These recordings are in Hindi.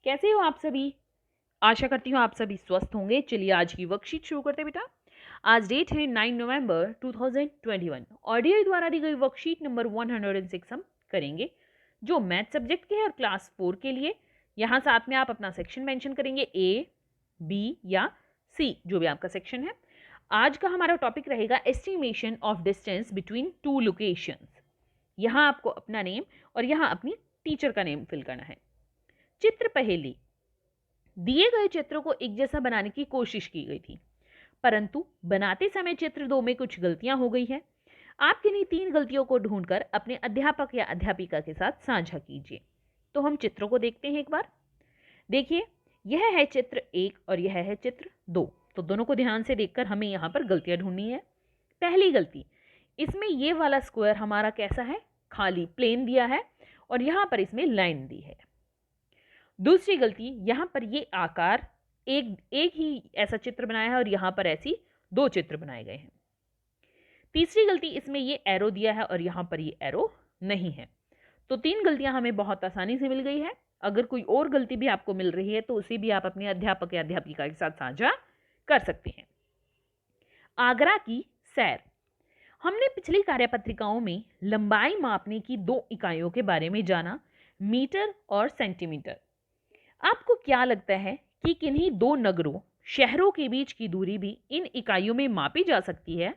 कैसे हो आप सभी। आशा करती हूँ आप सभी स्वस्थ होंगे। चलिए आज की वर्कशीट शुरू करते हैं बेटा। आज डेट है 9 नवंबर 2021। ऑडियो द्वारा दी गई वर्कशीट नंबर 106 हम करेंगे, जो मैथ सब्जेक्ट के है और क्लास 4 के लिए। यहाँ साथ में आप अपना सेक्शन मेंशन करेंगे, ए, बी या सी, जो भी आपका सेक्शन है। आज का हमारा टॉपिक रहेगा estimation of distance between two locations. यहाँ आपको अपना नेम और यहाँ अपनी टीचर का नेम फिल करना है। चित्र पहेली। दिए गए चित्र को एक जैसा बनाने की कोशिश की गई थी, परंतु बनाते समय चित्र 2 में कुछ गलतियां हो गई हैं। आप किन्हीं 3 गलतियों को ढूंढकर अपने अध्यापक या अध्यापिका के साथ साझा कीजिए। तो हम चित्रों को देखते हैं एक बार। देखिए, यह है चित्र 1 और यह है चित्र 2। तो दोनों को ध्यान से देखकर हमें यहाँ पर गलतियां ढूंढनी है। पहली गलती, इसमें ये वाला स्क्वायर हमारा कैसा है, खाली प्लेन दिया है और यहाँ पर इसमें लाइन दी है। दूसरी गलती, यहां पर ये आकार एक ही ऐसा चित्र बनाया है और यहां पर ऐसी 2 चित्र बनाए गए हैं। तीसरी गलती, इसमें ये एरो दिया है और यहां पर ये एरो नहीं है। तो 3 गलतियां हमें बहुत आसानी से मिल गई है। अगर कोई और गलती भी आपको मिल रही है तो उसे भी आप अपने अध्यापक या अध्यापिका के साथ साझा कर सकते हैं। आगरा की सैर। हमने पिछली कार्यपत्रिकाओं में लंबाई मापने की 2 इकाइयों के बारे में जाना, मीटर और सेंटीमीटर। आपको क्या लगता है कि किन्हीं 2 नगरों, शहरों के बीच की दूरी भी इन इकाइयों में मापी जा सकती है?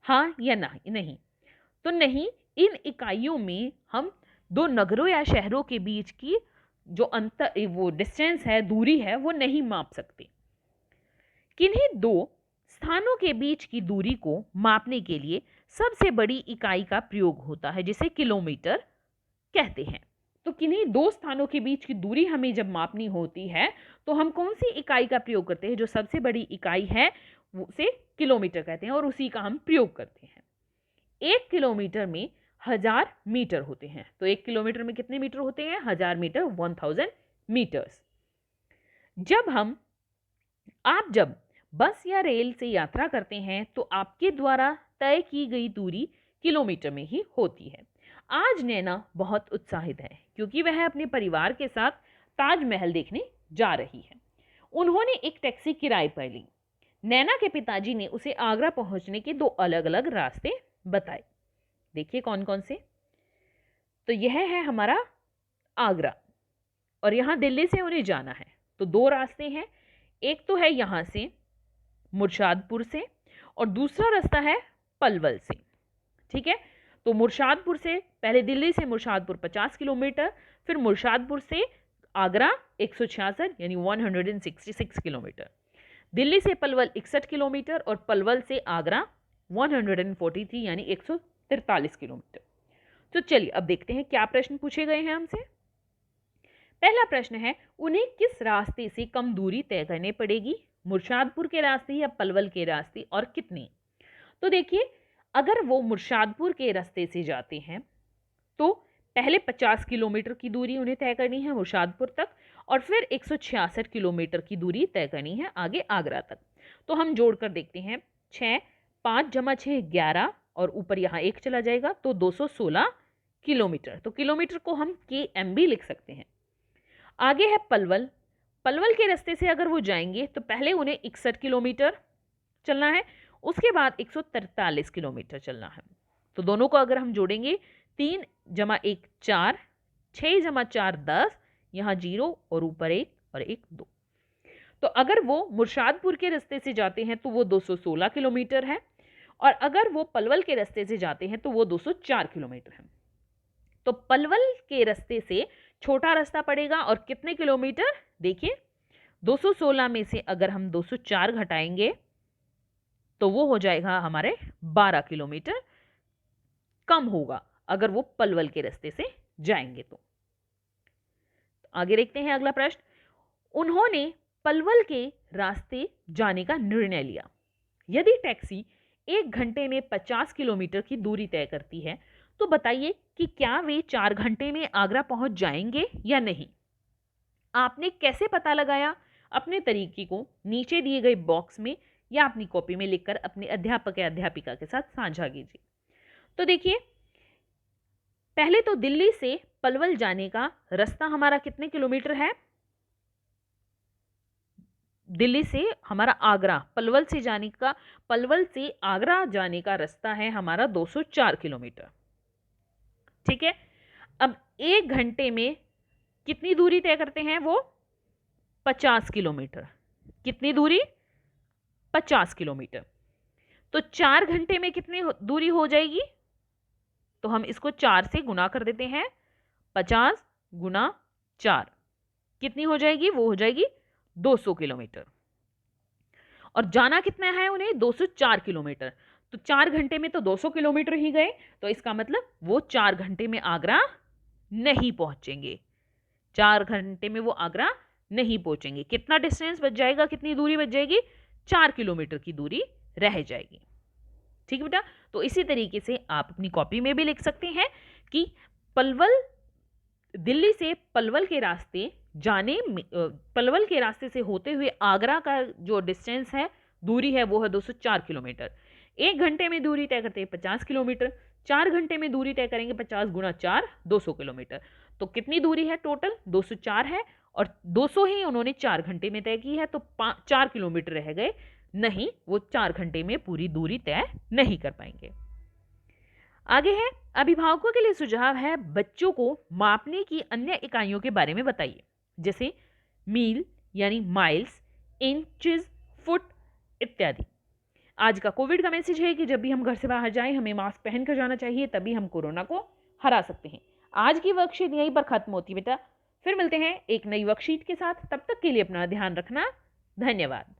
हाँ या नहीं? तो नहीं, इन इकाइयों में हम 2 नगरों या शहरों के बीच की जो अंतर, वो डिस्टेंस है, दूरी है, वो नहीं माप सकते। किन्हीं 2 स्थानों के बीच की दूरी को मापने के लिए सबसे बड़ी इकाई का प्रयोग होता है, जिसे किलोमीटर कहते हैं। तो किन्हीं 2 स्थानों के बीच की दूरी हमें जब मापनी होती है तो हम कौन सी इकाई का प्रयोग करते हैं? जो सबसे बड़ी इकाई है उसे किलोमीटर कहते हैं और उसी का हम प्रयोग करते हैं। 1 किलोमीटर में 1000 मीटर होते हैं। तो 1 किलोमीटर में कितने मीटर होते हैं? 1000 मीटर, 1000 मीटर्स। आप जब बस या रेल से यात्रा करते हैं तो आपके द्वारा तय की गई दूरी किलोमीटर में ही होती है। आज नैना बहुत उत्साहित है क्योंकि वह अपने परिवार के साथ ताजमहल देखने जा रही है। उन्होंने एक टैक्सी किराए पर ली। नैना के पिताजी ने उसे आगरा पहुंचने के 2 अलग अलग रास्ते बताए। देखिए कौन कौन से। तो यह है हमारा आगरा और यहां दिल्ली से उन्हें जाना है। तो 2 रास्ते हैं, एक तो है यहां से मुर्शादपुर से और दूसरा रास्ता है पलवल से। ठीक है, तो मुर्शादपुर से, पहले दिल्ली से मुर्शादपुर 50 किलोमीटर, फिर मुर्शादपुर से आगरा 166 यानी 166 किलोमीटर, दिल्ली से पलवल 61 किलोमीटर और पलवल से आगरा 143 यानी 143 किलोमीटर। तो चलिए अब देखते हैं क्या प्रश्न पूछे गए हैं हमसे। पहला प्रश्न है, उन्हें किस रास्ते से कम दूरी तय करनी पड़ेगी? मुर्शादपुर के रास्ते या पलवल के रास्ते, और कितनी? तो देखिए, अगर वो मुर्शादपुर के रास्ते से जाते हैं तो पहले 50 किलोमीटर की दूरी उन्हें तय करनी है मुर्शादपुर तक और फिर 166 किलोमीटर की दूरी तय करनी है आगे आगरा तक। तो हम जोड़कर देखते हैं, 6, 5 जमा 6 11 और ऊपर यहाँ 1 चला जाएगा तो 216 किलोमीटर। तो किलोमीटर को हम KM भी लिख सकते हैं। आगे है पलवल। पलवल के रास्ते से अगर वो जाएंगे तो पहले उन्हें 61 किलोमीटर चलना है, उसके बाद 143 किलोमीटर चलना है। तो दोनों को अगर हम जोड़ेंगे, 3 जमा 1 4, 6 जमा 4 10, यहाँ 0 और ऊपर 1 और 1 2। तो अगर वो मुर्शादपुर के रास्ते से जाते हैं तो वो 216 किलोमीटर है और अगर वो पलवल के रास्ते से जाते हैं तो वो 204 किलोमीटर है। तो पलवल के रास्ते से छोटा रास्ता पड़ेगा और कितने किलोमीटर? देखिए, 216 में से अगर हम 204 घटाएंगे तो वो हो जाएगा हमारे 12 किलोमीटर कम होगा अगर वो पलवल के रास्ते से जाएंगे तो। आगे देखते हैं अगला प्रश्न। उन्होंने पलवल के रास्ते जाने का निर्णय लिया। यदि टैक्सी 1 घंटे में 50 किलोमीटर की दूरी तय करती है तो बताइए कि क्या वे 4 घंटे में आगरा पहुंच जाएंगे या नहीं? आपने कैसे पता लगाया? अपने तरीके को नीचे दिए गए बॉक्स में या अपनी कॉपी में लिखकर अपने अध्यापक या अध्यापिका के साथ साझा कीजिए। तो देखिए, पहले तो दिल्ली से पलवल जाने का रास्ता हमारा कितने किलोमीटर है? दिल्ली से हमारा आगरा, पलवल से आगरा जाने का रास्ता है हमारा 204 किलोमीटर। ठीक है, अब 1 घंटे में कितनी दूरी तय करते हैं वो? 50 किलोमीटर। कितनी दूरी? 50 किलोमीटर। तो 4 घंटे में कितनी दूरी हो जाएगी? तो हम इसको 4 से गुना कर देते हैं। 50 गुना 4 कितनी हो जाएगी? वो हो जाएगी 200 किलोमीटर। और जाना कितना है उन्हें? 204 किलोमीटर। तो 4 घंटे में तो 200 किलोमीटर ही गए, तो इसका मतलब वो 4 घंटे में आगरा नहीं पहुंचेंगे। 4 घंटे में वो आगरा नहीं पहुंचेंगे। कितना डिस्टेंस बच जाएगा? कितनी दूरी बच जाएगी? 4 किलोमीटर की दूरी रह जाएगी। ठीक है बेटा, तो इसी तरीके से आप अपनी कॉपी में भी लिख सकते हैं कि दिल्ली से पलवल के रास्ते से होते हुए आगरा का जो डिस्टेंस है, दूरी है, वो है 204 किलोमीटर। 1 घंटे में दूरी तय करते हैं 50 किलोमीटर। 4 घंटे में दूरी तय करेंगे 50 गुना 4, 200 किलोमीटर। तो कितनी दूरी है टोटल? 204 है, और 200 ही उन्होंने 4 घंटे में तय की है, तो 4 किलोमीटर रह गए। नहीं, वो 4 घंटे में पूरी दूरी तय नहीं कर पाएंगे। आगे है, अभिभावकों के लिए सुझाव है, बच्चों को मापने की अन्य इकाइयों के बारे में बताइए, जैसे मील यानी माइल्स, इंचेस, फुट इत्यादि। आज का कोविड का मैसेज है कि जब भी हम घर से बाहर जाएं हमें मास्क पहन कर जाना चाहिए, तभी हम कोरोना को हरा सकते हैं। आज की वर्कशीट यहीं पर खत्म होती है बेटा। फिर मिलते हैं एक नई वर्कशीट के साथ। तब तक के लिए अपना ध्यान रखना। धन्यवाद।